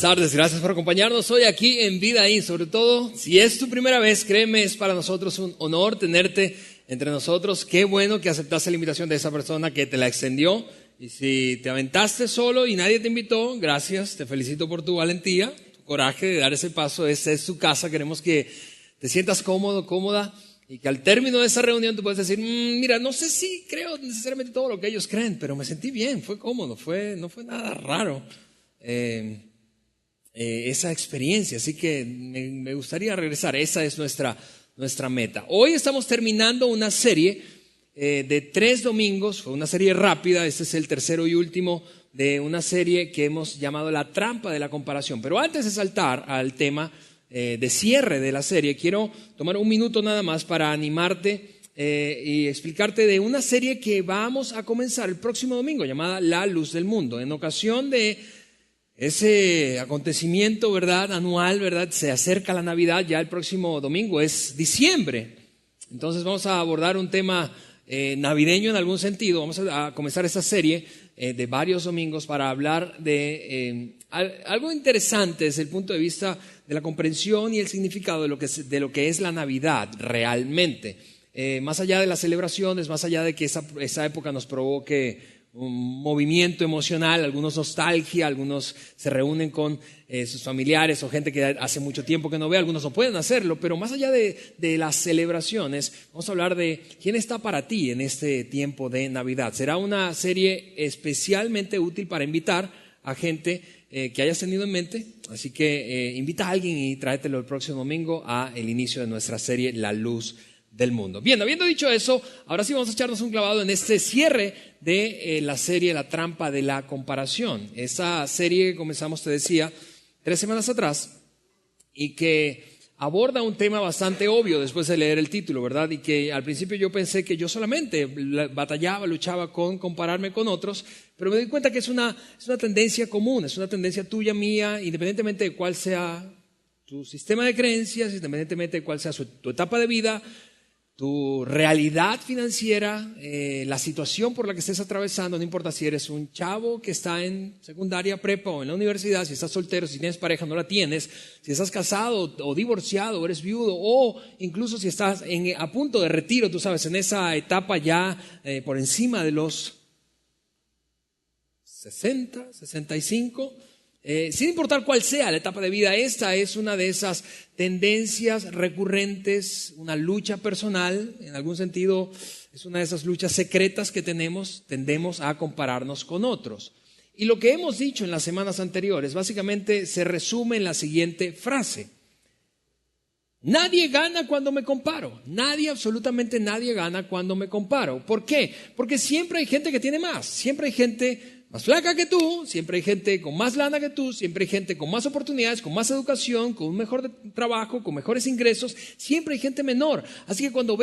tardes, gracias por acompañarnos hoy aquí en Vida In. Sobre todo, si es tu primera vez, créeme, es para nosotros un honor tenerte entre nosotros. Qué bueno que aceptaste la invitación de esa persona que te la extendió. Y si te aventaste solo y nadie te invitó, gracias, te felicito por tu valentía, tu coraje de dar ese paso. Esta es tu casa, queremos que te sientas cómodo, cómoda. Y que al término de esa reunión tú puedes decir, mira, no sé si creo necesariamente todo lo que ellos creen, pero me sentí bien, fue cómodo, no fue nada raro esa experiencia. Así que me gustaría regresar, esa es nuestra meta. Hoy estamos terminando una serie de 3 domingos, fue una serie rápida, este es el tercero y último de una serie que hemos llamado La Trampa de la Comparación. Pero antes de saltar al tema de cierre de la serie, quiero tomar un minuto nada más para animarte y explicarte de una serie que vamos a comenzar el próximo domingo llamada La Luz del Mundo. En ocasión de ese acontecimiento, ¿verdad?, anual, ¿verdad?, se acerca la Navidad, ya el próximo domingo es diciembre. Entonces vamos a abordar un tema navideño en algún sentido. Vamos a comenzar esta serie de varios domingos para hablar de algo interesante desde el punto de vista de la comprensión y el significado de lo que es la Navidad realmente. Más allá de las celebraciones, más allá de que esa época nos provoque un movimiento emocional, algunos nostalgia, algunos se reúnen con sus familiares o gente que hace mucho tiempo que no ve, algunos no pueden hacerlo, pero más allá de las celebraciones, vamos a hablar de quién está para ti en este tiempo de Navidad. Será una serie especialmente útil para invitar a gente que hayas tenido en mente, así que invita a alguien y tráetelo el próximo domingo a el inicio de nuestra serie La Luz del Mundo. Bien, habiendo dicho eso, ahora sí vamos a echarnos un clavado en este cierre de la serie La Trampa de la Comparación. Esa serie que comenzamos, te decía, 3 semanas atrás y que aborda un tema bastante obvio después de leer el título, ¿verdad? Y que al principio yo pensé que yo solamente luchaba con compararme con otros, pero me di cuenta que es una tendencia común, es una tendencia tuya, mía, independientemente de cuál sea tu sistema de creencias, independientemente de cuál sea tu etapa de vida, tu realidad financiera, la situación por la que estés atravesando. No importa si eres un chavo que está en secundaria, prepa o en la universidad, si estás soltero, si tienes pareja, no la tienes, si estás casado o divorciado o eres viudo, o incluso si estás a punto de retiro, tú sabes, en esa etapa ya por encima de los 60, 65. Sin importar cuál sea la etapa de vida, esta es una de esas tendencias recurrentes, una lucha personal, en algún sentido es una de esas luchas secretas que tendemos a compararnos con otros. Y lo que hemos dicho en las semanas anteriores básicamente se resume en la siguiente frase: nadie gana cuando me comparo. Absolutamente nadie gana cuando me comparo. ¿Por qué? Porque siempre hay gente que tiene más, siempre hay gente más flaca que tú, siempre hay gente con más lana que tú, siempre hay gente con más oportunidades, con más educación, con un mejor trabajo, con mejores ingresos, siempre hay gente menor. Así que cuando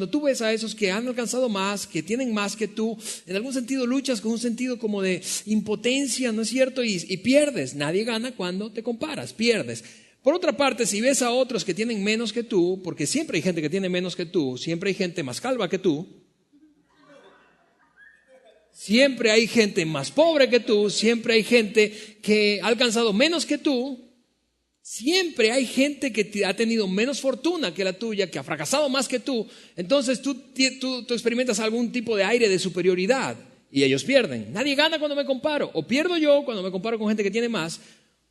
tú ves a esos que han alcanzado más, que tienen más que tú, en algún sentido luchas con un sentido como de impotencia, ¿no es cierto? Y pierdes. Nadie gana cuando te comparas, pierdes. Por otra parte, si ves a otros que tienen menos que tú, porque siempre hay gente que tiene menos que tú, siempre hay gente más calva que tú, siempre hay gente más pobre que tú, siempre hay gente que ha alcanzado menos que tú, siempre hay gente que ha tenido menos fortuna que la tuya, que ha fracasado más que tú. Entonces tú experimentas algún tipo de aire de superioridad y ellos pierden. Nadie gana cuando me comparo. O pierdo yo cuando me comparo con gente que tiene más,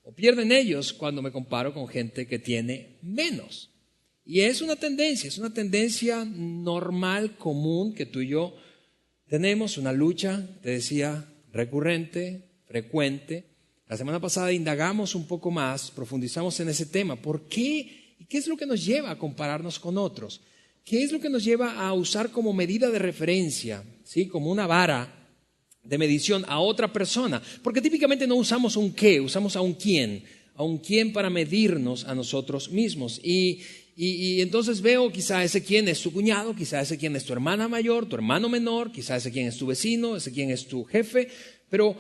o pierden ellos cuando me comparo con gente que tiene menos. Y es una tendencia normal, común, que tú y yo tenemos, una lucha, te decía, recurrente, frecuente. La semana pasada indagamos un poco más, profundizamos en ese tema. ¿Por qué? ¿Y qué es lo que nos lleva a compararnos con otros? ¿Qué es lo que nos lleva a usar como medida de referencia, ¿sí?, como una vara de medición a otra persona? Porque típicamente no usamos un qué, usamos a un quién para medirnos a nosotros mismos. Y entonces veo, quizá ese quién es tu cuñado, quizá ese quién es tu hermana mayor, tu hermano menor, quizá ese quién es tu vecino, ese quién es tu jefe, pero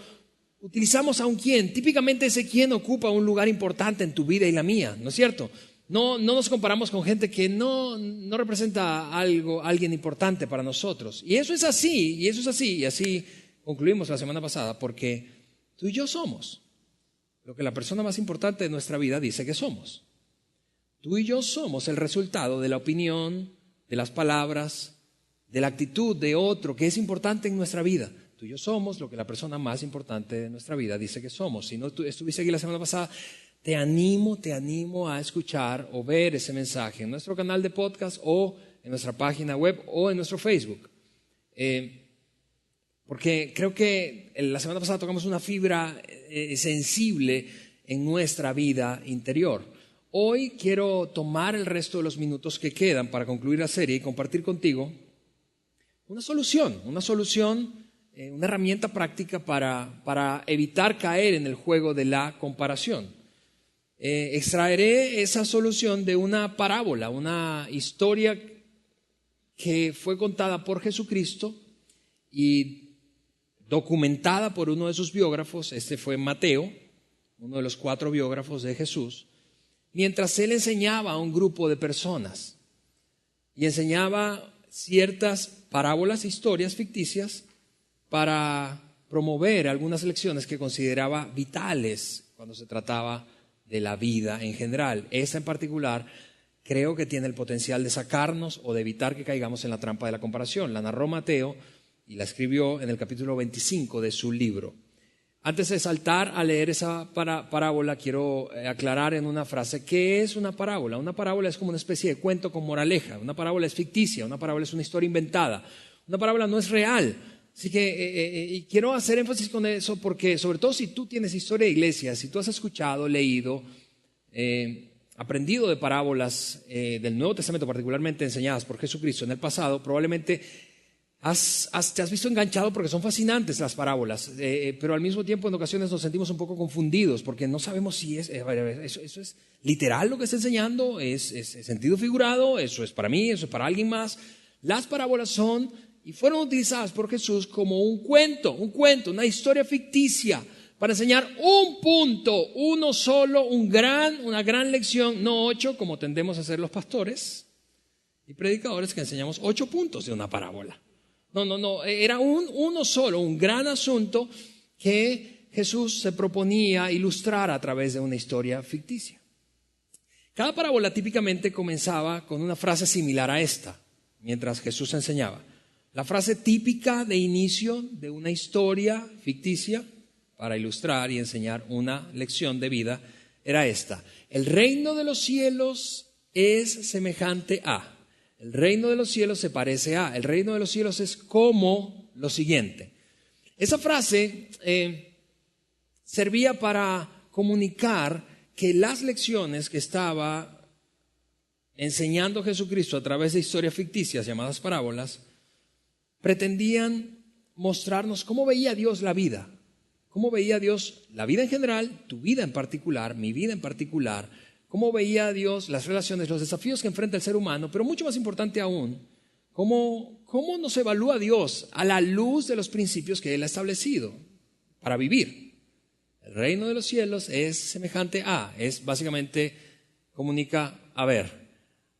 utilizamos a un quién. Típicamente ese quién ocupa un lugar importante en tu vida y la mía, ¿no es cierto? No nos comparamos con gente que no representa alguien importante para nosotros. Y eso es así, y así concluimos la semana pasada, porque tú y yo somos. lo que la persona más importante de nuestra vida dice que somos. Tú y yo somos el resultado de la opinión, de las palabras, de la actitud de otro que es importante en nuestra vida. Tú y yo somos lo que la persona más importante de nuestra vida dice que somos. Si no estuviste aquí la semana pasada, te animo a escuchar o ver ese mensaje en nuestro canal de podcast o en nuestra página web o en nuestro Facebook. Porque creo que la semana pasada tocamos una fibra sensible en nuestra vida interior. Hoy quiero tomar el resto de los minutos que quedan para concluir la serie y compartir contigo una solución, una herramienta práctica para evitar caer en el juego de la comparación. Extraeré esa solución de una parábola, una historia que fue contada por Jesucristo y documentada por uno de sus biógrafos. Este fue Mateo, uno de los 4 biógrafos de Jesús, mientras él enseñaba a un grupo de personas y enseñaba ciertas parábolas, historias ficticias para promover algunas lecciones que consideraba vitales cuando se trataba de la vida en general. Esta en particular creo que tiene el potencial de sacarnos o de evitar que caigamos en la trampa de la comparación. La narró Mateo y la escribió en el capítulo 25 de su libro. Antes de saltar a leer esa parábola, quiero aclarar en una frase qué es una parábola. Una parábola es como una especie de cuento con moraleja. Una parábola es ficticia, una parábola es una historia inventada. Una parábola no es real. Así que y quiero hacer énfasis con eso porque, sobre todo si tú tienes historia de iglesia, si tú has escuchado, leído, aprendido de parábolas del Nuevo Testamento, particularmente enseñadas por Jesucristo en el pasado, probablemente te has visto enganchado porque son fascinantes las parábolas, pero al mismo tiempo en ocasiones nos sentimos un poco confundidos porque no sabemos si eso es literal lo que está enseñando, es sentido figurado, eso es para mí, eso es para alguien más. Las parábolas son y fueron utilizadas por Jesús como un cuento, una historia ficticia para enseñar un punto, uno solo, una gran lección, no 8 como tendemos a hacer los pastores y predicadores que enseñamos 8 puntos de una parábola. No, era uno solo, un gran asunto que Jesús se proponía ilustrar a través de una historia ficticia. Cada parábola típicamente comenzaba con una frase similar a esta, mientras Jesús enseñaba. La frase típica de inicio de una historia ficticia para ilustrar y enseñar una lección de vida era esta: el reino de los cielos es semejante a. El reino de los cielos se parece a. El reino de los cielos es como lo siguiente. Esa frase servía para comunicar que las lecciones que estaba enseñando Jesucristo a través de historias ficticias llamadas parábolas pretendían mostrarnos cómo veía Dios la vida. Cómo veía Dios la vida en general, tu vida en particular, mi vida en particular. Cómo veía Dios las relaciones, los desafíos que enfrenta el ser humano, pero mucho más importante aún, cómo nos evalúa Dios a la luz de los principios que Él ha establecido para vivir. El reino de los cielos es semejante a, es básicamente, comunica, a ver,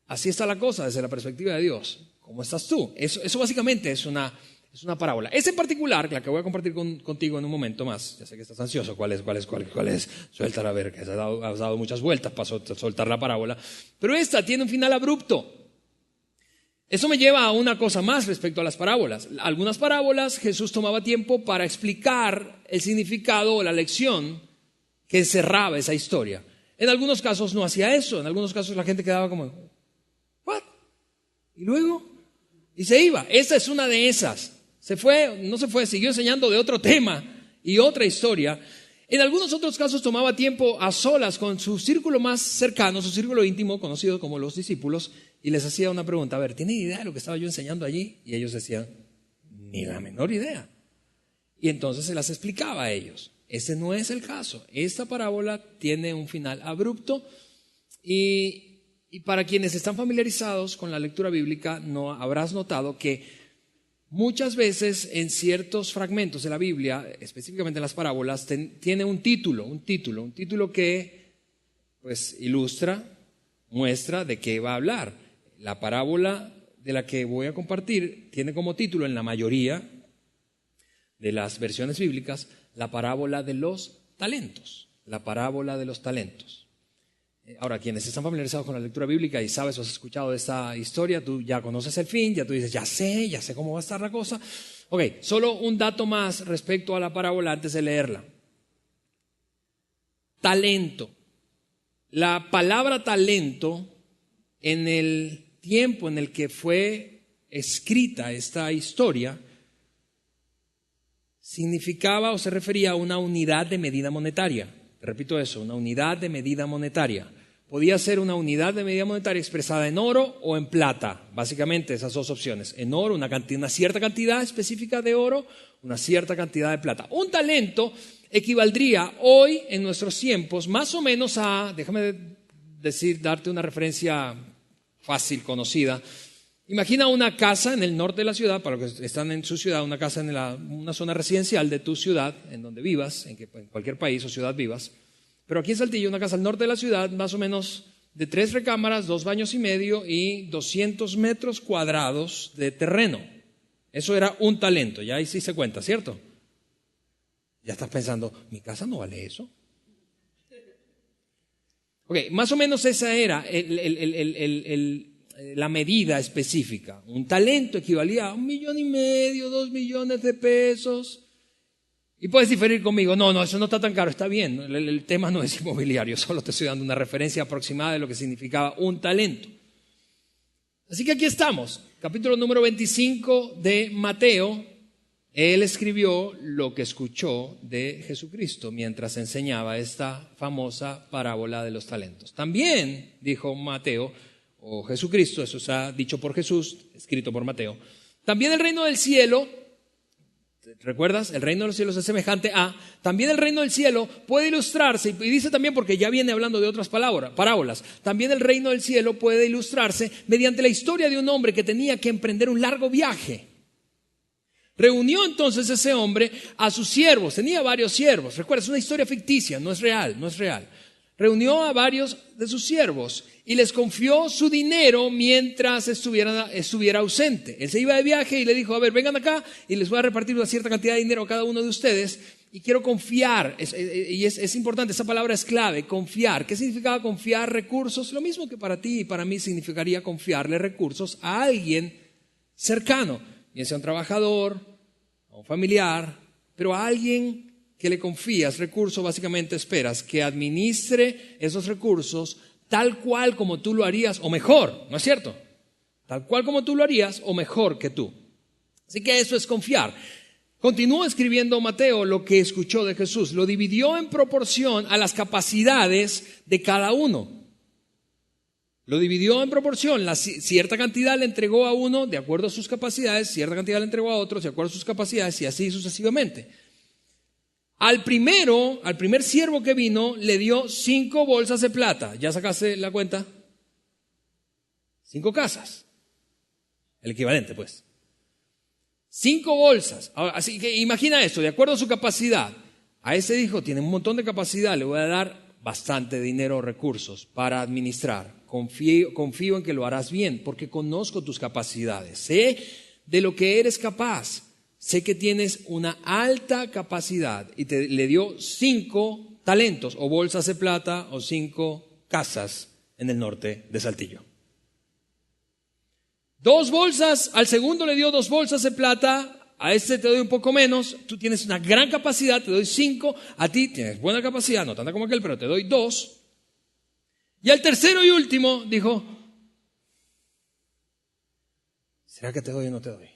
así está la cosa desde la perspectiva de Dios. ¿Cómo estás tú? Eso básicamente es una parábola. Esa en particular, la que voy a compartir contigo en un momento más, ya sé que estás ansioso, ¿cuál es? Suéltala a ver, que has dado muchas vueltas para soltar la parábola. Pero esta tiene un final abrupto. Eso me lleva a una cosa más respecto a las parábolas. Algunas parábolas Jesús tomaba tiempo para explicar el significado o la lección que encerraba esa historia. En algunos casos no hacía eso, en algunos casos la gente quedaba como, ¿what? ¿Y luego? Y se iba. Esta es una de esas. No se fue, siguió enseñando de otro tema y otra historia. En algunos otros casos tomaba tiempo a solas con su círculo más cercano, su círculo íntimo, conocido como los discípulos, y les hacía una pregunta: a ver, ¿tienen idea de lo que estaba yo enseñando allí? Y ellos decían, ni la menor idea. Y entonces se las explicaba a ellos. Ese no es el caso. Esta parábola tiene un final abrupto y para quienes están familiarizados con la lectura bíblica, no habrás notado que muchas veces en ciertos fragmentos de la Biblia, específicamente en las parábolas, tiene un título que pues ilustra, muestra de qué va a hablar. La parábola de la que voy a compartir tiene como título en la mayoría de las versiones bíblicas la parábola de los talentos. la parábola de los talentos. Ahora, quienes están familiarizados con la lectura bíblica y sabes o has escuchado de esta historia, tú ya conoces el fin, ya tú dices, ya sé cómo va a estar la cosa. Ok, solo un dato más respecto a la parábola antes de leerla. Talento. La palabra talento, en el tiempo en el que fue escrita esta historia, significaba o se refería a una unidad de medida monetaria. Repito eso, una unidad de medida monetaria. Podía ser una unidad de medida monetaria expresada en oro o en plata. Básicamente esas dos opciones. En oro, una cierta cantidad específica de oro, una cierta cantidad de plata. Un talento equivaldría hoy en nuestros tiempos más o menos a, darte una referencia fácil, conocida. Imagina una casa en el norte de la ciudad, para los que están en su ciudad, una casa en una zona residencial de tu ciudad, en donde vivas, en cualquier país o ciudad vivas. Pero aquí en Saltillo, una casa al norte de la ciudad, más o menos de 3 recámaras, 2 baños y medio y 200 metros cuadrados de terreno. Eso era un talento, ya ahí sí se cuenta, ¿cierto? Ya estás pensando, ¿mi casa no vale eso? Ok, más o menos esa era la medida específica. Un talento equivalía a 1,5 millones, 2 millones de pesos. Y puedes diferir conmigo, no, eso no está tan caro, está bien, el tema no es inmobiliario, solo te estoy dando una referencia aproximada de lo que significaba un talento. Así que aquí estamos, capítulo número 25 de Mateo. Él escribió lo que escuchó de Jesucristo mientras enseñaba esta famosa parábola de los talentos. También, dijo Mateo, o Jesucristo, eso está dicho por Jesús, escrito por Mateo, también el reino del cielo, ¿recuerdas? El reino de los cielos es semejante a, también el reino del cielo puede ilustrarse, y dice también porque ya viene hablando de otras parábolas, también el reino del cielo puede ilustrarse mediante la historia de un hombre que tenía que emprender un largo viaje. Reunió entonces ese hombre a sus siervos, tenía varios siervos, recuerda, es una historia ficticia, no es real. Reunió a varios de sus siervos y les confió su dinero mientras estuviera ausente. Él se iba de viaje y le dijo, a ver, vengan acá y les voy a repartir una cierta cantidad de dinero a cada uno de ustedes y quiero confiar. Es importante, esa palabra es clave, confiar. ¿Qué significaba confiar recursos? Lo mismo que para ti y para mí significaría confiarle recursos a alguien cercano, bien sea un trabajador, a un familiar, pero a alguien que le confías recursos, básicamente esperas que administre esos recursos tal cual como tú lo harías o mejor, ¿no es cierto? Tal cual como tú lo harías o mejor que tú. Así que eso es confiar. Continuó escribiendo Mateo lo que escuchó de Jesús. Lo dividió en proporción a las capacidades de cada uno. Lo dividió en proporción. Cierta cantidad le entregó a uno de acuerdo a sus capacidades, cierta cantidad le entregó a otros de acuerdo a sus capacidades y así sucesivamente. Al primer siervo que vino, le dio 5 bolsas de plata. ¿Ya sacaste la cuenta? 5 casas. El equivalente, pues. 5 bolsas. Ahora, así que imagina esto, de acuerdo a su capacidad. A ese dijo, tiene un montón de capacidad, le voy a dar bastante dinero o recursos para administrar. Confío en que lo harás bien, porque conozco tus capacidades. Sé de lo que eres capaz. Sé que tienes una alta capacidad y le dio 5 talentos o bolsas de plata o 5 casas en el norte de Saltillo. 2 bolsas, al segundo le dio 2 bolsas de plata, a este te doy un poco menos, tú tienes una gran capacidad, te doy 5, a ti tienes buena capacidad, no tanta como aquel, pero te doy 2. Y al tercero y último dijo, ¿será que te doy o no te doy?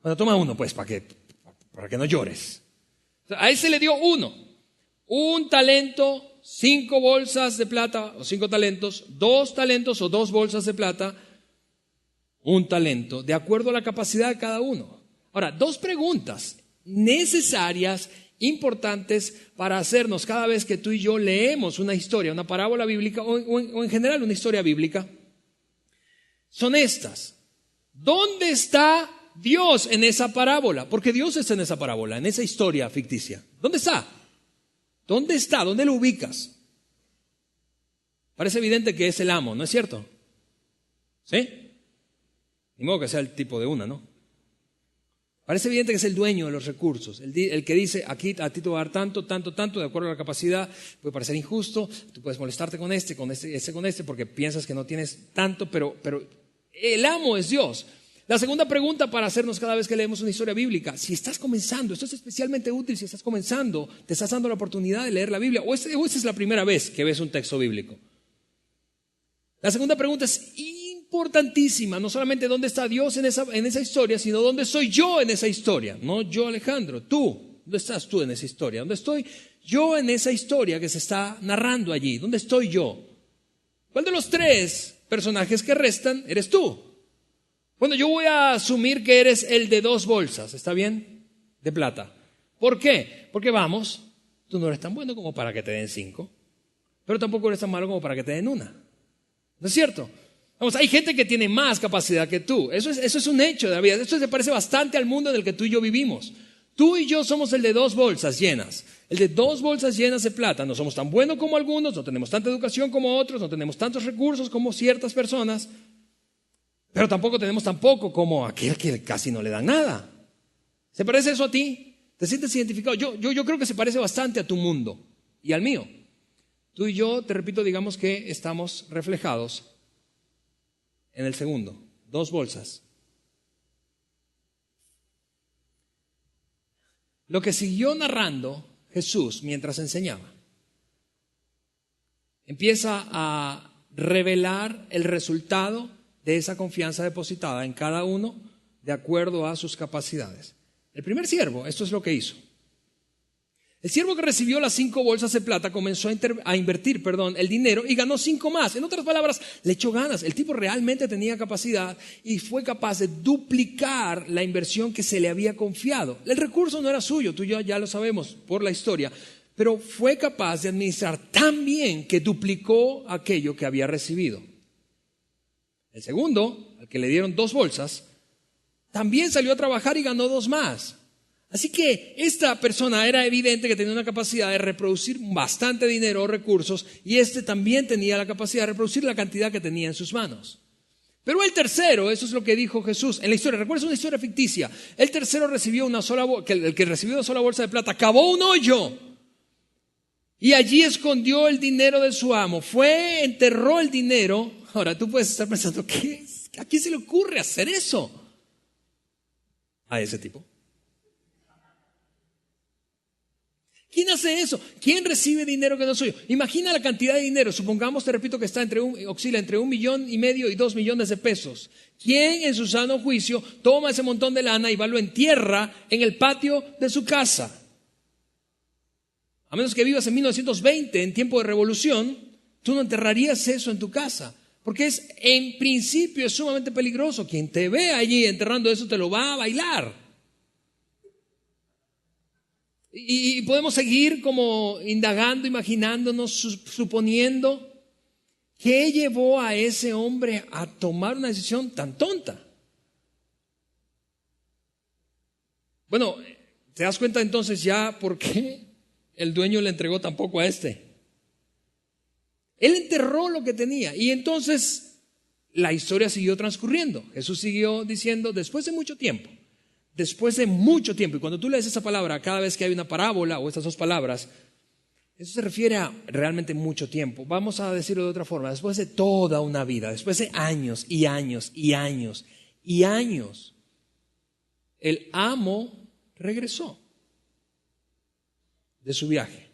Bueno, toma uno, pues, para que no llores. A ese le dio 1. 1 talento, 5 bolsas de plata o 5 talentos, 2 talentos o 2 bolsas de plata, 1 talento, de acuerdo a la capacidad de cada uno. Ahora, 2 preguntas necesarias, importantes para hacernos cada vez que tú y yo leemos una historia, una parábola bíblica o en general una historia bíblica, son estas. ¿Dónde está Dios en esa parábola? Porque Dios está en esa parábola, en esa historia ficticia. ¿Dónde está? ¿Dónde está? ¿Dónde lo ubicas? Parece evidente que es el amo, ¿no es cierto? ¿Sí? Ni modo que sea el tipo de una, ¿no? Parece evidente que es el dueño de los recursos, el que dice, aquí a ti te voy a dar tanto, tanto, tanto, de acuerdo a la capacidad. Puede parecer injusto, tú puedes molestarte con este, porque piensas que no tienes tanto, pero el amo es Dios. La segunda pregunta para hacernos cada vez que leemos una historia bíblica: si estás comenzando, esto es especialmente útil si estás comenzando, te estás dando la oportunidad de leer la Biblia, o esta es la primera vez que ves un texto bíblico. La segunda pregunta es importantísima, no solamente dónde está Dios en esa historia, sino dónde estoy yo en esa historia. No yo, Alejandro, tú. ¿Dónde estás tú en esa historia? ¿Dónde estoy yo en esa historia que se está narrando allí? ¿Dónde estoy yo? ¿Cuál de los tres personajes que restan eres tú? Bueno, yo voy a asumir que eres el de 2 bolsas, ¿está bien? De plata. ¿Por qué? Porque vamos, tú no eres tan bueno como para que te den 5, pero tampoco eres tan malo como para que te den 1. ¿No es cierto? Vamos, hay gente que tiene más capacidad que tú. Eso es un hecho de la vida. Esto se parece bastante al mundo en el que tú y yo vivimos. Tú y yo somos el de 2 bolsas llenas. El de 2 bolsas llenas de plata. No somos tan buenos como algunos, no tenemos tanta educación como otros, no tenemos tantos recursos como ciertas personas, pero tampoco tenemos tan poco como aquel que casi no le dan nada. ¿Se parece eso a ti? ¿Te sientes identificado? Yo creo que se parece bastante a tu mundo y al mío. Tú y yo, te repito, digamos que estamos reflejados en el segundo, 2 bolsas. Lo que siguió narrando Jesús mientras enseñaba empieza a revelar el resultado de esa confianza depositada en cada uno de acuerdo a sus capacidades. El primer siervo, esto es lo que hizo. El siervo que recibió las 5 bolsas de plata comenzó a invertir el dinero y ganó 5 más. En otras palabras, le echó ganas. El tipo realmente tenía capacidad y fue capaz de duplicar la inversión que se le había confiado. El recurso no era suyo, tú y yo ya lo sabemos por la historia, pero fue capaz de administrar tan bien que duplicó aquello que había recibido. El segundo, al que le dieron 2 bolsas, también salió a trabajar y ganó 2 más. Así que esta persona era evidente que tenía una capacidad de reproducir bastante dinero o recursos, y este también tenía la capacidad de reproducir la cantidad que tenía en sus manos. Pero el tercero, eso es lo que dijo Jesús en la historia. ¿Recuerdas una historia ficticia? El tercero recibió el que recibió una sola bolsa de plata cavó un hoyo y allí escondió el dinero de su amo. Enterró el dinero. Ahora tú puedes estar pensando, ¿a quién se le ocurre hacer eso? A ese tipo. ¿Quién hace eso? ¿Quién recibe dinero que no es suyo? Imagina la cantidad de dinero. Supongamos, te repito, que oscila entre 1,5 millones y 2 millones de pesos. ¿Quién en su sano juicio toma ese montón de lana y lo entierra en el patio de su casa? A menos que vivas en 1920, en tiempo de revolución, tú no enterrarías eso en tu casa. Porque en principio es sumamente peligroso. Quien te ve allí enterrando eso te lo va a bailar. Y podemos seguir como indagando, imaginándonos, suponiendo qué llevó a ese hombre a tomar una decisión tan tonta. Bueno, ¿te das cuenta entonces ya por qué el dueño le entregó tan poco a este? Él enterró lo que tenía y entonces la historia siguió transcurriendo. Jesús siguió diciendo, después de mucho tiempo, y cuando tú lees esa palabra, cada vez que hay una parábola o estas 2 palabras, eso se refiere a realmente mucho tiempo. Vamos a decirlo de otra forma, después de toda una vida, después de años y años y años y años, el amo regresó de su viaje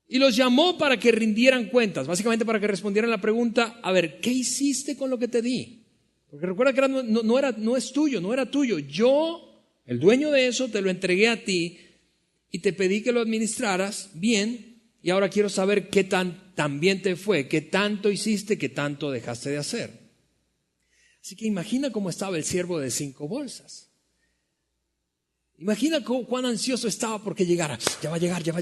y los llamó para que rindieran cuentas, básicamente para que respondieran la pregunta, a ver, ¿qué hiciste con lo que te di? Porque recuerda que no es tuyo, no era tuyo. Yo, el dueño de eso, te lo entregué a ti y te pedí que lo administraras bien, y ahora quiero saber qué tan bien te fue, qué tanto hiciste, qué tanto dejaste de hacer. Así que imagina cómo estaba el siervo de 5 bolsas. Imagina cuán ansioso estaba porque llegara. Ya va a llegar. Ya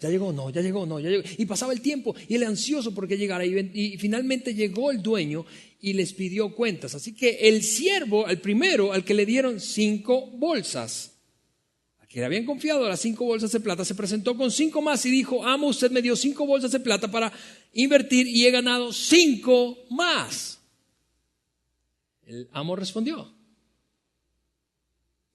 llegó, no. Y pasaba el tiempo y él ansioso porque llegara. Y finalmente llegó el dueño y les pidió cuentas. Así que el siervo, el primero, al que le dieron 5 bolsas, al que le habían confiado las 5 bolsas de plata, se presentó con 5 más y dijo, amo, usted me dio 5 bolsas de plata para invertir y he ganado 5 más. El amo respondió,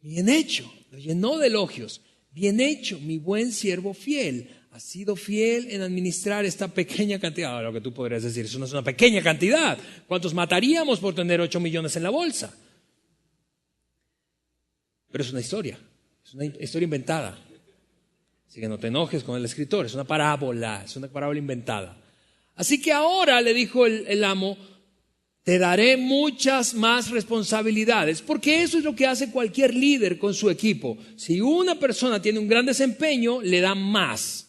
Bien hecho, lo llenó de elogios. Bien hecho, mi buen siervo fiel. Has sido fiel en administrar esta pequeña cantidad. Ahora, lo que tú podrías decir, eso no es una pequeña cantidad. ¿Cuántos mataríamos por tener 8 millones en la bolsa? Pero es una historia inventada. Así que no te enojes con el escritor, es una parábola inventada. Así que ahora le dijo el amo, te daré muchas más responsabilidades, porque eso es lo que hace cualquier líder con su equipo. Si una persona tiene un gran desempeño, le da más.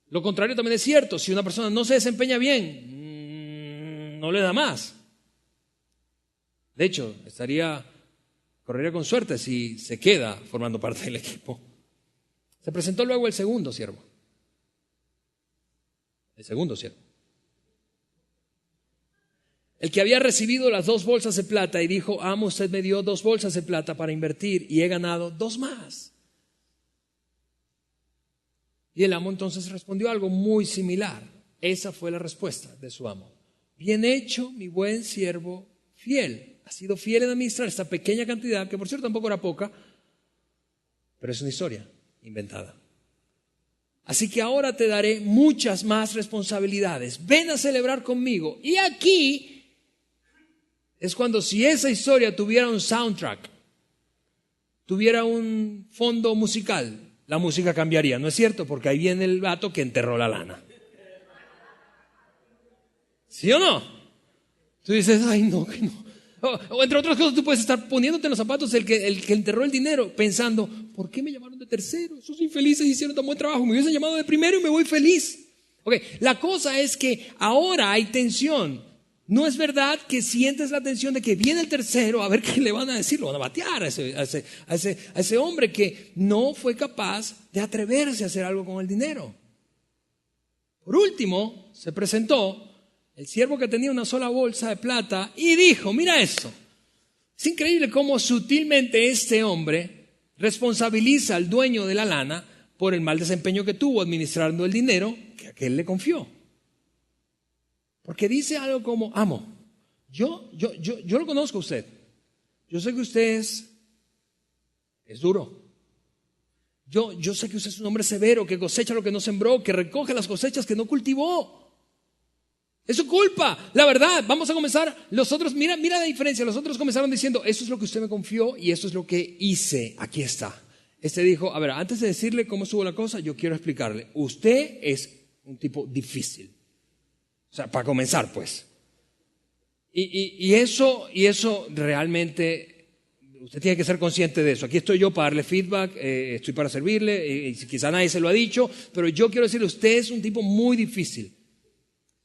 Lo contrario también es cierto, si una persona no se desempeña bien, no le da más. De hecho, correría con suerte si se queda formando parte del equipo. Se presentó luego el segundo siervo. El que había recibido las 2 bolsas de plata y dijo, amo, usted me dio 2 bolsas de plata para invertir y he ganado 2 más. Y el amo entonces respondió algo muy similar. Esa fue la respuesta de su amo. Bien hecho, mi buen siervo fiel. Ha sido fiel en administrar esta pequeña cantidad, que por cierto tampoco era poca, pero es una historia inventada. Así que ahora te daré muchas más responsabilidades. Ven a celebrar conmigo. Y aquí es cuando, si esa historia tuviera un soundtrack, tuviera un fondo musical, la música cambiaría, ¿no es cierto? Porque ahí viene el vato que enterró la lana. ¿Sí o no? Tú dices, ay no, que no. O entre otras cosas, tú puedes estar poniéndote en los zapatos del que enterró el dinero, pensando, ¿por qué me llamaron de tercero? Esos infelices hicieron tan buen trabajo, me hubiesen llamado de primero y me voy feliz. Ok, la cosa es que ahora hay tensión. No es verdad que sientes la tensión de que viene el tercero, a ver qué le van a decir, lo van a batear a ese hombre que no fue capaz de atreverse a hacer algo con el dinero. Por último, se presentó el siervo que tenía una sola bolsa de plata y dijo, mira esto, es increíble cómo sutilmente este hombre responsabiliza al dueño de la lana por el mal desempeño que tuvo administrando el dinero que aquel le confió. Porque dice algo como, amo, yo lo conozco a usted. Yo sé que usted es duro. Yo sé que usted es un hombre severo, que cosecha lo que no sembró, que recoge las cosechas que no cultivó. Es su culpa, la verdad. Vamos a comenzar, los otros, mira la diferencia. Los otros comenzaron diciendo, eso es lo que usted me confió y eso es lo que hice. Aquí está. Este dijo, a ver, antes de decirle cómo estuvo la cosa, yo quiero explicarle. Usted es un tipo difícil. O sea, para comenzar, pues. Y eso realmente, usted tiene que ser consciente de eso. Aquí estoy yo para darle feedback, estoy para servirle, quizá nadie se lo ha dicho, pero yo quiero decirle, usted es un tipo muy difícil.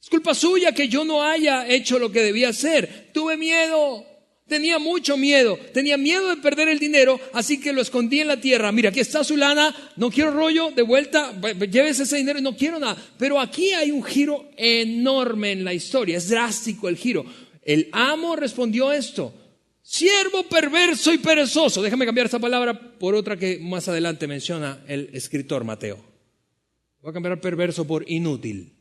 Es culpa suya que yo no haya hecho lo que debía hacer. Tuve miedo, tenía mucho miedo, tenía miedo de perder el dinero, así que lo escondí en la tierra. Mira, aquí está su lana, no quiero rollo, de vuelta, llévese ese dinero y no quiero nada. Pero aquí hay un giro enorme en la historia, es drástico el giro. El amo respondió esto, siervo perverso y perezoso. Déjame cambiar esta palabra por otra que más adelante menciona el escritor Mateo. Voy a cambiar perverso por inútil.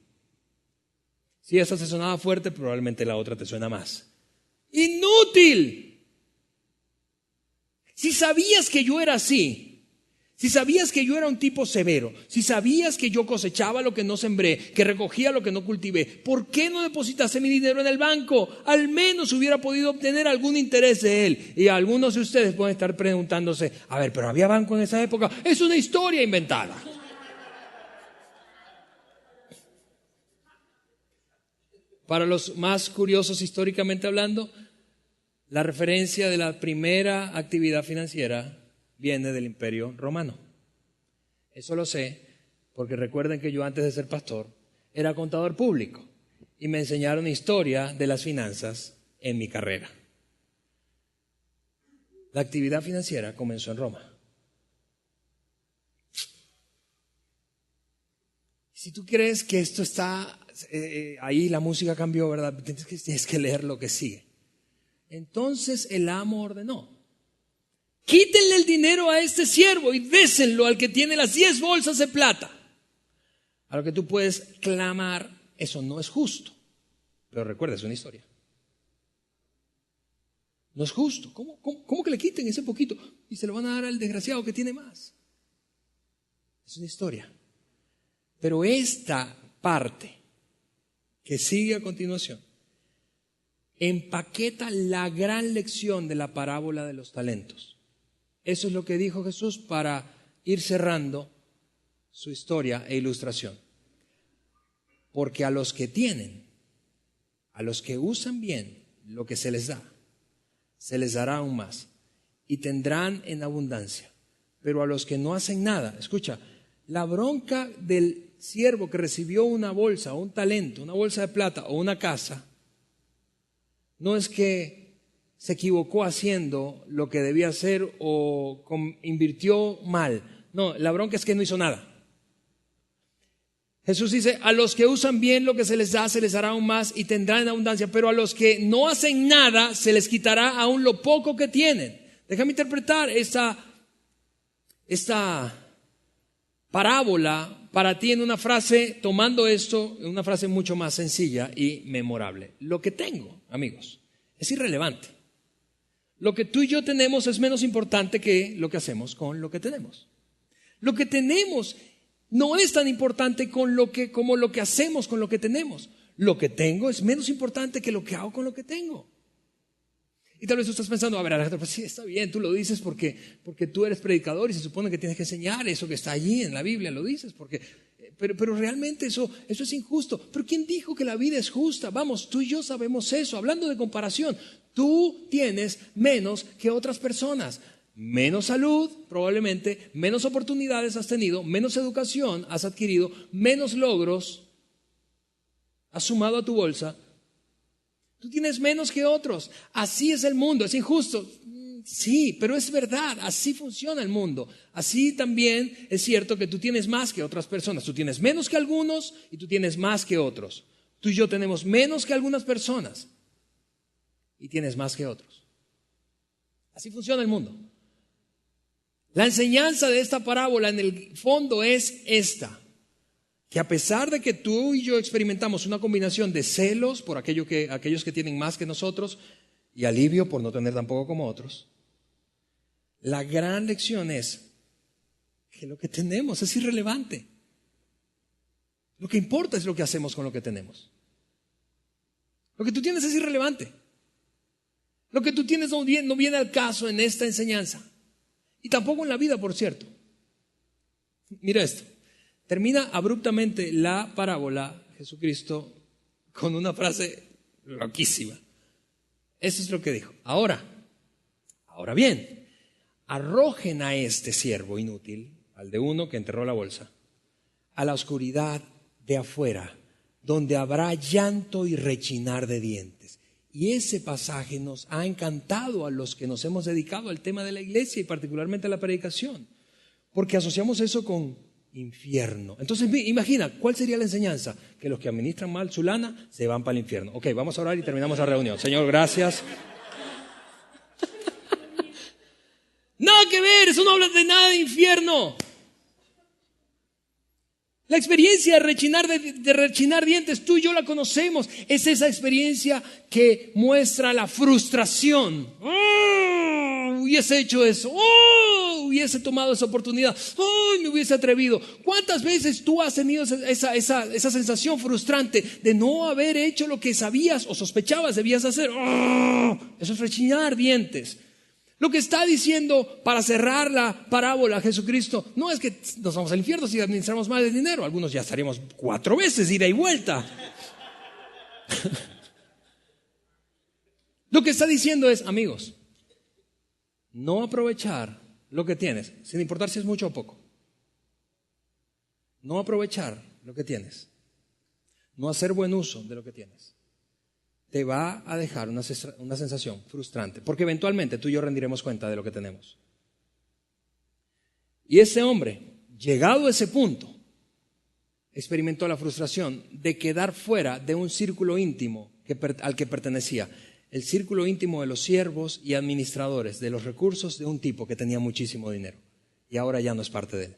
Si esa te sonaba fuerte, probablemente la otra te suena más. ¡Inútil! Si sabías que yo era así, si sabías que yo era un tipo severo, si sabías que yo cosechaba lo que no sembré, que recogía lo que no cultivé, ¿por qué no depositaste mi dinero en el banco? Al menos hubiera podido obtener algún interés de él. Y algunos de ustedes pueden estar preguntándose, a ver, ¿pero había banco en esa época? Es una historia inventada. Para los más curiosos históricamente hablando, la referencia de la primera actividad financiera viene del Imperio Romano. Eso lo sé porque recuerden que yo antes de ser pastor era contador público y me enseñaron historia de las finanzas en mi carrera. La actividad financiera comenzó en Roma. Si tú crees que esto está ahí, la música cambió, ¿verdad? Tienes que leer lo que sigue. Entonces el amo ordenó, quítenle el dinero a este siervo y désenlo al que tiene las 10 bolsas de plata. A lo que tú puedes clamar, eso no es justo. Pero recuerda, es una historia. No es justo. ¿Cómo que le quiten ese poquito y se lo van a dar al desgraciado que tiene más? Es una historia. Pero esta parte que sigue a continuación empaqueta la gran lección de la parábola de los talentos. Eso es lo que dijo Jesús para ir cerrando su historia e ilustración. Porque a los que tienen, a los que usan bien lo que se les da, se les dará aún más y tendrán en abundancia. Pero a los que no hacen nada, escucha, la bronca del siervo que recibió una bolsa o un talento, una bolsa de plata o una casa, no es que se equivocó haciendo lo que debía hacer o invirtió mal. No, la bronca es que no hizo nada. Jesús dice, a los que usan bien lo que se les dará aún más y tendrán en abundancia, pero a los que no hacen nada se les quitará aún lo poco que tienen. Déjame interpretar esta parábola para ti en una frase, tomando esto, en una frase mucho más sencilla y memorable. Lo que tengo, amigos, es irrelevante. Lo que tú y yo tenemos es menos importante que lo que hacemos con lo que tenemos. Lo que tenemos no es tan importante como lo que hacemos con lo que tenemos. Lo que tengo es menos importante que lo que hago con lo que tengo. Y tal vez tú estás pensando, a ver, Alejandro, pues sí, está bien, tú lo dices porque tú eres predicador y se supone que tienes que enseñar eso que está allí en la Biblia, lo dices, pero realmente eso es injusto. ¿Pero quién dijo que la vida es justa? Vamos, tú y yo sabemos eso. Hablando de comparación, tú tienes menos que otras personas. Menos salud, probablemente, menos oportunidades has tenido, menos educación has adquirido, menos logros has sumado a tu bolsa. Tú tienes menos que otros. Así es el mundo, es injusto. Sí, pero es verdad, así funciona el mundo. Así también es cierto que tú tienes más que otras personas. Tú tienes menos que algunos y tú tienes más que otros. Tú y yo tenemos menos que algunas personas y tienes más que otros. Así funciona el mundo. La enseñanza de esta parábola en el fondo es esta: que a pesar de que tú y yo experimentamos una combinación de celos por aquellos que tienen más que nosotros y alivio por no tener tampoco como otros, la gran lección es que lo que tenemos es irrelevante. Lo que importa es lo que hacemos con lo que tenemos. Lo que tú tienes es irrelevante. Lo que tú tienes no viene al caso en esta enseñanza. Y tampoco en la vida, por cierto. Mira esto. Termina abruptamente la parábola, Jesucristo, con una frase loquísima. Eso es lo que dijo. Ahora bien, arrojen a este siervo inútil, al de uno que enterró la bolsa, a la oscuridad de afuera, donde habrá llanto y rechinar de dientes. Y ese pasaje nos ha encantado a los que nos hemos dedicado al tema de la iglesia y particularmente a la predicación, porque asociamos eso con infierno. Entonces imagina, ¿cuál sería la enseñanza? Que los que administran mal su lana se van para el infierno. Ok, vamos a orar y terminamos la reunión. Señor, gracias. Nada que ver, eso no habla de nada de infierno. La experiencia de rechinar dientes, tú y yo la conocemos. Es esa experiencia que muestra la frustración. Hubiese hecho eso. Hubiese tomado esa oportunidad. Me hubiese atrevido. ¿Cuántas veces tú has tenido esa sensación frustrante de no haber hecho lo que sabías o sospechabas debías hacer? Eso es rechinar dientes. Lo que está diciendo para cerrar la parábola Jesucristo no es que nos vamos al infierno si administramos mal el dinero. Algunos ya estaríamos 4 veces ida y vuelta. Lo que está diciendo es, amigos, no aprovechar lo que tienes, sin importar si es mucho o poco. No aprovechar lo que tienes, no hacer buen uso de lo que tienes, te va a dejar una sensación frustrante, porque eventualmente tú y yo rendiremos cuenta de lo que tenemos. Y ese hombre, llegado a ese punto, experimentó la frustración de quedar fuera de un círculo íntimo al que pertenecía, el círculo íntimo de los siervos y administradores de los recursos de un tipo que tenía muchísimo dinero, y ahora ya no es parte de él.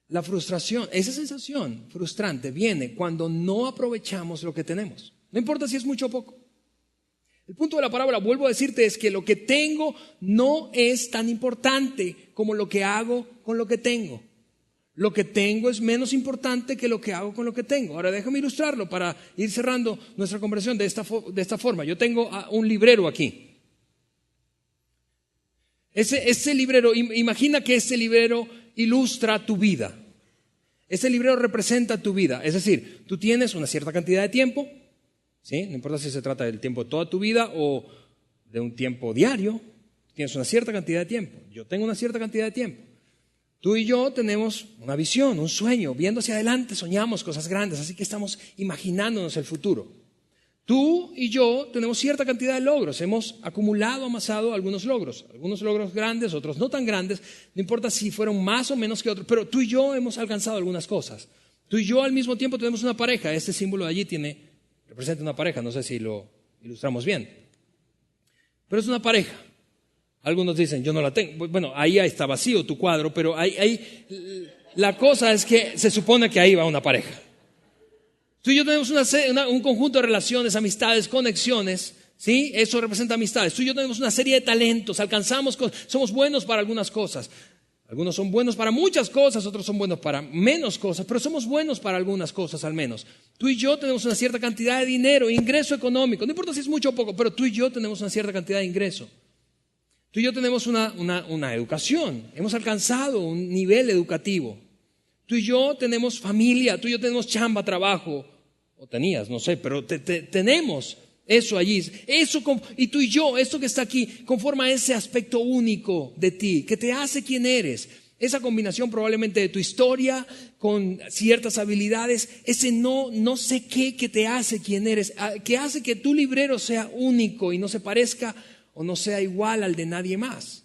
La frustración, esa sensación frustrante viene cuando no aprovechamos lo que tenemos. No importa si es mucho o poco. El punto de la parábola, vuelvo a decirte, es que lo que tengo no es tan importante como lo que hago con lo que tengo. Lo que tengo es menos importante que lo que hago con lo que tengo. Ahora déjame ilustrarlo para ir cerrando nuestra conversación de esta forma. Yo tengo un librero aquí. Ese librero, imagina que ese librero ilustra tu vida. Ese librero representa tu vida. Es decir, tú tienes una cierta cantidad de tiempo, ¿sí? No importa si se trata del tiempo de toda tu vida o de un tiempo diario. Tienes una cierta cantidad de tiempo. Yo tengo una cierta cantidad de tiempo. Tú y yo tenemos una visión, un sueño, viendo hacia adelante, soñamos cosas grandes, así que estamos imaginándonos el futuro. Tú y yo tenemos cierta cantidad de logros, hemos acumulado, amasado algunos logros grandes, otros no tan grandes, no importa si fueron más o menos que otros, pero tú y yo hemos alcanzado algunas cosas. Tú y yo al mismo tiempo tenemos una pareja, este símbolo de allí representa una pareja, no sé si lo ilustramos bien, pero es una pareja. Algunos dicen, yo no la tengo. Bueno, ahí está vacío tu cuadro, pero la cosa es que se supone que ahí va una pareja. Tú y yo tenemos un conjunto de relaciones, amistades, conexiones, ¿sí? Eso representa amistades. Tú y yo tenemos una serie de talentos, alcanzamos cosas, somos buenos para algunas cosas. Algunos son buenos para muchas cosas, otros son buenos para menos cosas, pero somos buenos para algunas cosas al menos. Tú y yo tenemos una cierta cantidad de dinero, ingreso económico, no importa si es mucho o poco, pero tú y yo tenemos una cierta cantidad de ingreso. Tú y yo tenemos una educación, hemos alcanzado un nivel educativo. Tú y yo tenemos familia, tú y yo tenemos chamba, trabajo, o tenías, no sé, pero tenemos eso allí. Y tú y yo, esto que está aquí, conforma ese aspecto único de ti, que te hace quien eres. Esa combinación probablemente de tu historia con ciertas habilidades, ese no sé qué que te hace quien eres, que hace que tu librero sea único y no se parezca o no sea igual al de nadie más.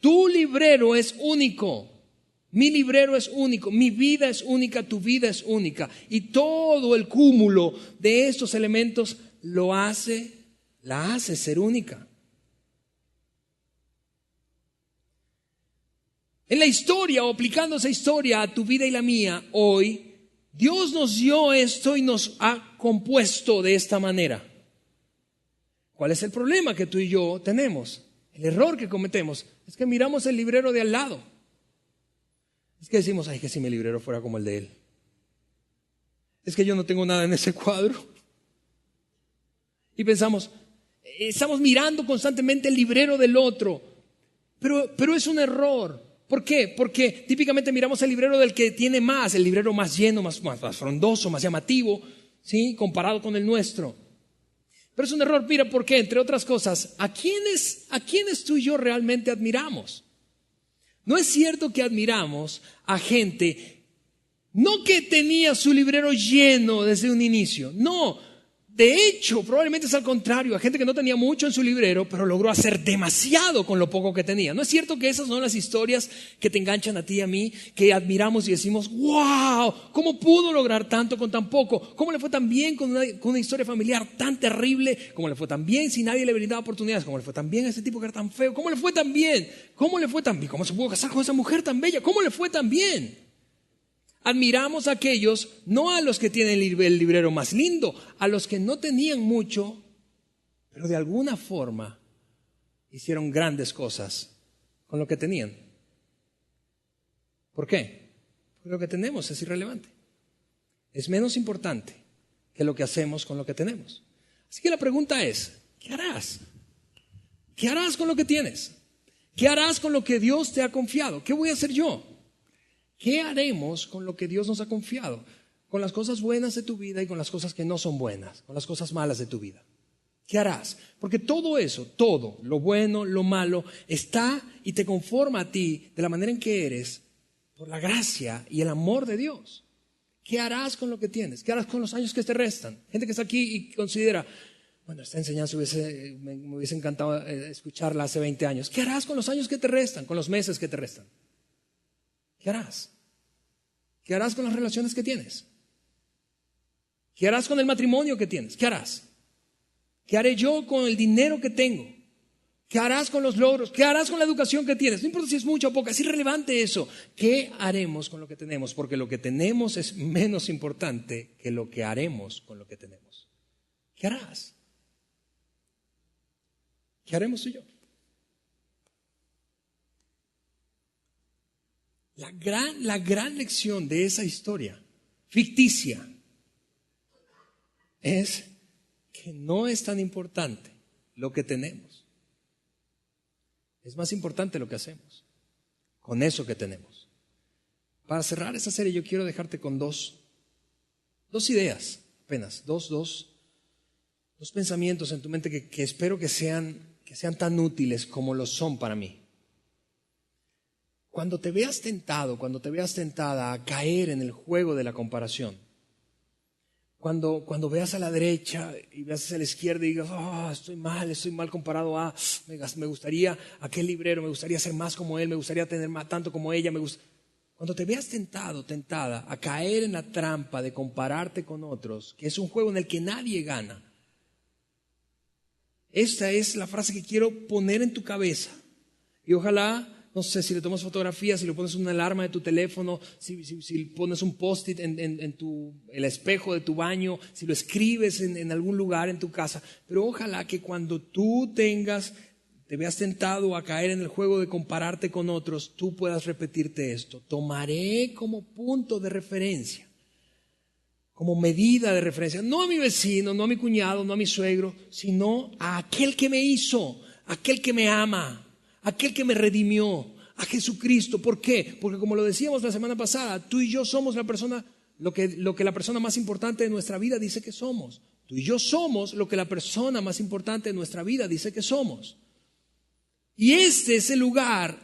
Tu librero es único, mi librero es único, mi vida es única, tu vida es única. Y todo el cúmulo de estos elementos la hace ser única. En la historia, o aplicando esa historia a tu vida y la mía, hoy, Dios nos dio esto y nos ha compuesto de esta manera. ¿Cuál es el problema que tú y yo tenemos? El error que cometemos es que miramos el librero de al lado. Es que decimos, ay, que si mi librero fuera como el de él. Es que yo no tengo nada en ese cuadro. Y pensamos, estamos mirando constantemente el librero del otro. Pero es un error. ¿Por qué? Porque típicamente miramos el librero del que tiene más, el librero más lleno, más frondoso, más llamativo, ¿sí? Comparado con el nuestro. Pero es un error, mira, ¿por qué? Entre otras cosas, ¿a quiénes tú y yo realmente admiramos? No es cierto que admiramos a gente, no que tenía su librero lleno desde un inicio, no. De hecho, probablemente es al contrario, a gente que no tenía mucho en su librero, pero logró hacer demasiado con lo poco que tenía. ¿No es cierto que esas son las historias que te enganchan a ti y a mí, que admiramos y decimos, wow, ¿cómo pudo lograr tanto con tan poco? ¿Cómo le fue tan bien con una historia familiar tan terrible? ¿Cómo le fue tan bien si nadie le brindaba oportunidades? ¿Cómo le fue tan bien a ese tipo que era tan feo? ¿Cómo le fue tan bien? ¿Cómo le fue tan bien? ¿Cómo se pudo casar con esa mujer tan bella? ¿Cómo le fue tan bien? Admiramos a aquellos, no a los que tienen el librero más lindo, a los que no tenían mucho, pero de alguna forma hicieron grandes cosas con lo que tenían. ¿Por qué? Porque lo que tenemos es irrelevante. Es menos importante que lo que hacemos con lo que tenemos. Así que la pregunta es, ¿qué harás? ¿Qué harás con lo que tienes? ¿Qué harás con lo que Dios te ha confiado? ¿Qué voy a hacer yo? ¿Qué haremos con lo que Dios nos ha confiado? Con las cosas buenas de tu vida y con las cosas que no son buenas, con las cosas malas de tu vida. ¿Qué harás? Porque todo eso, todo, lo bueno, lo malo, está y te conforma a ti de la manera en que eres por la gracia y el amor de Dios. ¿Qué harás con lo que tienes? ¿Qué harás con los años que te restan? Gente que está aquí y considera, bueno, esta enseñanza me hubiese encantado escucharla hace 20 años. ¿Qué harás con los años que te restan, con los meses que te restan? ¿Qué harás? ¿Qué harás con las relaciones que tienes? ¿Qué harás con el matrimonio que tienes? ¿Qué harás? ¿Qué haré yo con el dinero que tengo? ¿Qué harás con los logros? ¿Qué harás con la educación que tienes? No importa si es mucho o poca, es irrelevante eso. ¿Qué haremos con lo que tenemos? Porque lo que tenemos es menos importante que lo que haremos con lo que tenemos. ¿Qué harás? ¿Qué haremos tú y yo? La gran lección de esa historia ficticia es que no es tan importante lo que tenemos. Es más importante lo que hacemos con eso que tenemos. Para cerrar esa serie yo quiero dejarte con dos ideas, apenas, dos pensamientos en tu mente que espero que sean tan útiles como lo son para mí. Cuando te veas tentado, cuando te veas tentada a caer en el juego de la comparación, cuando veas a la derecha y veas hacia la izquierda y digas, estoy mal comparado a, me gustaría aquel librero, me gustaría ser más como él, me gustaría tener más tanto como ella, Cuando te veas tentado, tentada a caer en la trampa de compararte con otros, que es un juego en el que nadie gana, esta es la frase que quiero poner en tu cabeza. Y ojalá, no sé, si le tomas fotografías, si le pones una alarma de tu teléfono, si pones un post-it en el espejo de tu baño, si lo escribes en algún lugar en tu casa. Pero ojalá que cuando tú te veas tentado a caer en el juego de compararte con otros, tú puedas repetirte esto. Tomaré como punto de referencia, como medida de referencia, no a mi vecino, no a mi cuñado, no a mi suegro, sino a aquel que me hizo, aquel que me ama, aquel que me redimió, a Jesucristo. ¿Por qué? Porque como lo decíamos la semana pasada, tú y yo somos lo que la persona más importante de nuestra vida dice que somos. Tú y yo somos lo que la persona más importante de nuestra vida dice que somos. Y este es el lugar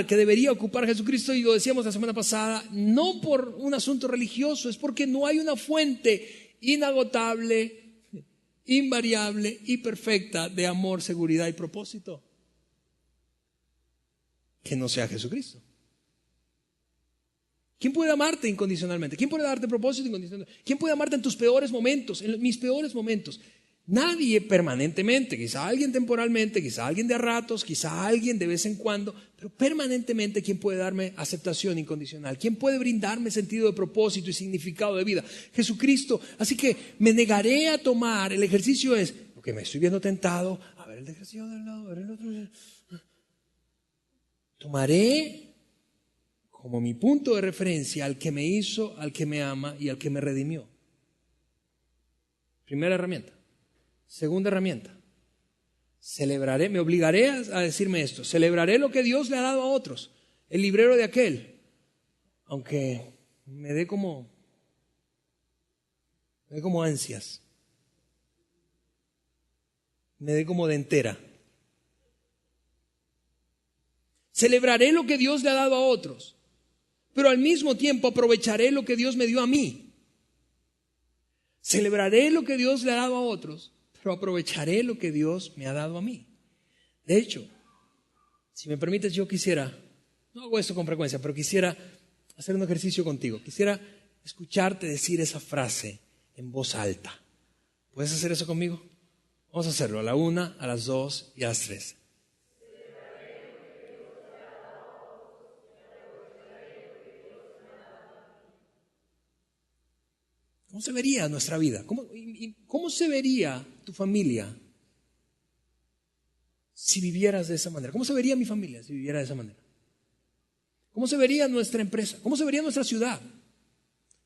que debería ocupar Jesucristo, y lo decíamos la semana pasada, no por un asunto religioso, es porque no hay una fuente inagotable, invariable y perfecta de amor, seguridad y propósito que no sea Jesucristo. ¿Quién puede amarte incondicionalmente? ¿Quién puede darte propósito incondicionalmente? ¿Quién puede amarte en tus peores momentos, en mis peores momentos? Nadie permanentemente, quizá alguien temporalmente, quizá alguien de a ratos, quizá alguien de vez en cuando, pero permanentemente, ¿quién puede darme aceptación incondicional? ¿Quién puede brindarme sentido de propósito y significado de vida? Jesucristo. Así que me negaré a tomar, el ejercicio es, porque me estoy viendo tentado, a ver el ejercicio del lado, a ver el otro. Tomaré como mi punto de referencia al que me hizo, al que me ama y al que me redimió. Primera herramienta. Segunda herramienta, me obligaré a decirme esto, celebraré lo que Dios le ha dado a otros, el librero de aquel, aunque me dé como ansias, me dé como de entera. Celebraré lo que Dios le ha dado a otros, pero al mismo tiempo aprovecharé lo que Dios me dio a mí. Celebraré lo que Dios le ha dado a otros, pero aprovecharé lo que Dios me ha dado a mí. De hecho, si me permites, yo quisiera, no hago esto con frecuencia, pero quisiera hacer un ejercicio contigo. Quisiera escucharte decir esa frase en voz alta. ¿Puedes hacer eso conmigo? Vamos a hacerlo a la 1, a las 2 y a las 3. ¿Cómo se vería nuestra vida? ¿Cómo se vería tu familia si vivieras de esa manera? ¿Cómo se vería mi familia si viviera de esa manera? ¿Cómo se vería nuestra empresa? ¿Cómo se vería nuestra ciudad?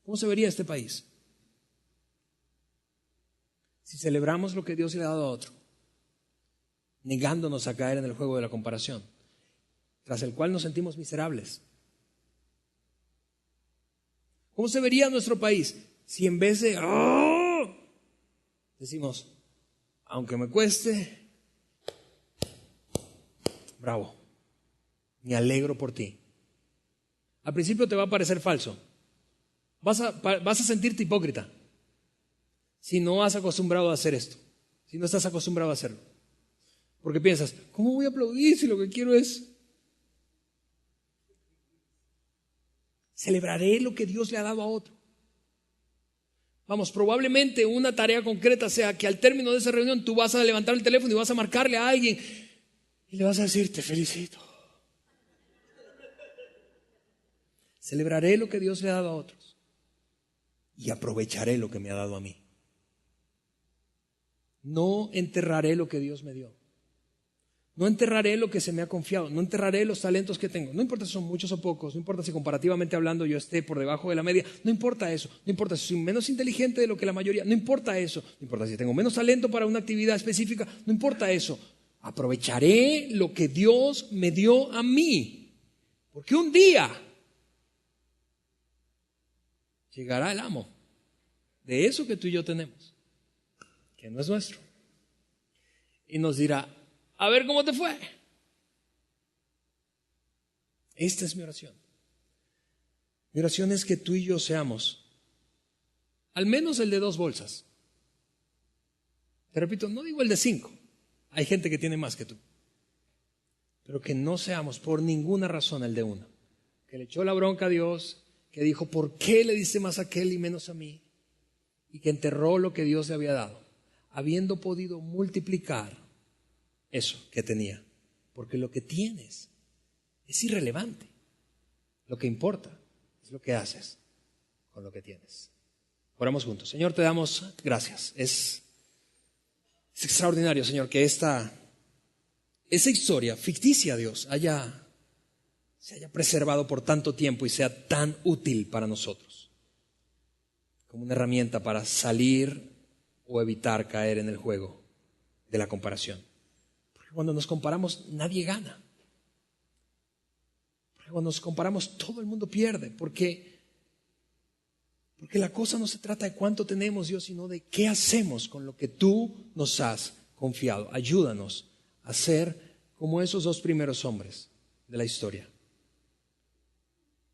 ¿Cómo se vería este país? Si celebramos lo que Dios le ha dado a otro, negándonos a caer en el juego de la comparación, tras el cual nos sentimos miserables. ¿Cómo se vería nuestro país si en vez de decimos, aunque me cueste, bravo, me alegro por ti? Al principio te va a parecer falso. Vas a sentirte hipócrita si no has acostumbrado a hacer esto, si no estás acostumbrado a hacerlo. Porque piensas, ¿cómo voy a aplaudir si lo que quiero es? Celebraré lo que Dios le ha dado a otro. Vamos, probablemente una tarea concreta sea que al término de esa reunión tú vas a levantar el teléfono y vas a marcarle a alguien y le vas a decir, te felicito. Celebraré lo que Dios le ha dado a otros y aprovecharé lo que me ha dado a mí. No enterraré lo que Dios me dio. No enterraré lo que se me ha confiado, no enterraré los talentos que tengo. No importa si son muchos o pocos, no importa si comparativamente hablando yo esté por debajo de la media, no importa eso, no importa si soy menos inteligente de lo que la mayoría, no importa eso, no importa si tengo menos talento para una actividad específica, no importa eso. Aprovecharé lo que Dios me dio a mí, porque un día llegará el amo de eso que tú y yo tenemos, que no es nuestro, y nos dirá: a ver cómo te fue. Esta es mi oración. Mi oración es que tú y yo seamos al menos el de 2 bolsas. Te repito, no digo el de 5. Hay gente que tiene más que tú. Pero que no seamos por ninguna razón el de 1. Que le echó la bronca a Dios, que dijo: ¿por qué le diste más a aquel y menos a mí? Y que enterró lo que Dios le había dado, habiendo podido multiplicar eso que tenía. Porque lo que tienes es irrelevante. Lo que importa es lo que haces con lo que tienes. Oramos juntos. Señor, te damos gracias. Es extraordinario, Señor, que esa historia ficticia, Dios, se haya preservado por tanto tiempo y sea tan útil para nosotros, como una herramienta para salir o evitar caer en el juego de la comparación. Porque cuando nos comparamos, nadie gana. Porque cuando nos comparamos, todo el mundo pierde. Porque la cosa no se trata de cuánto tenemos, Dios, sino de qué hacemos con lo que tú nos has confiado. Ayúdanos a ser como esos 2 primeros hombres de la historia,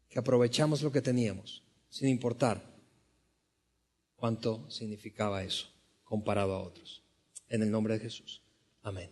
que aprovechamos lo que teníamos, sin importar cuánto significaba eso comparado a otros. En el nombre de Jesús. Amén.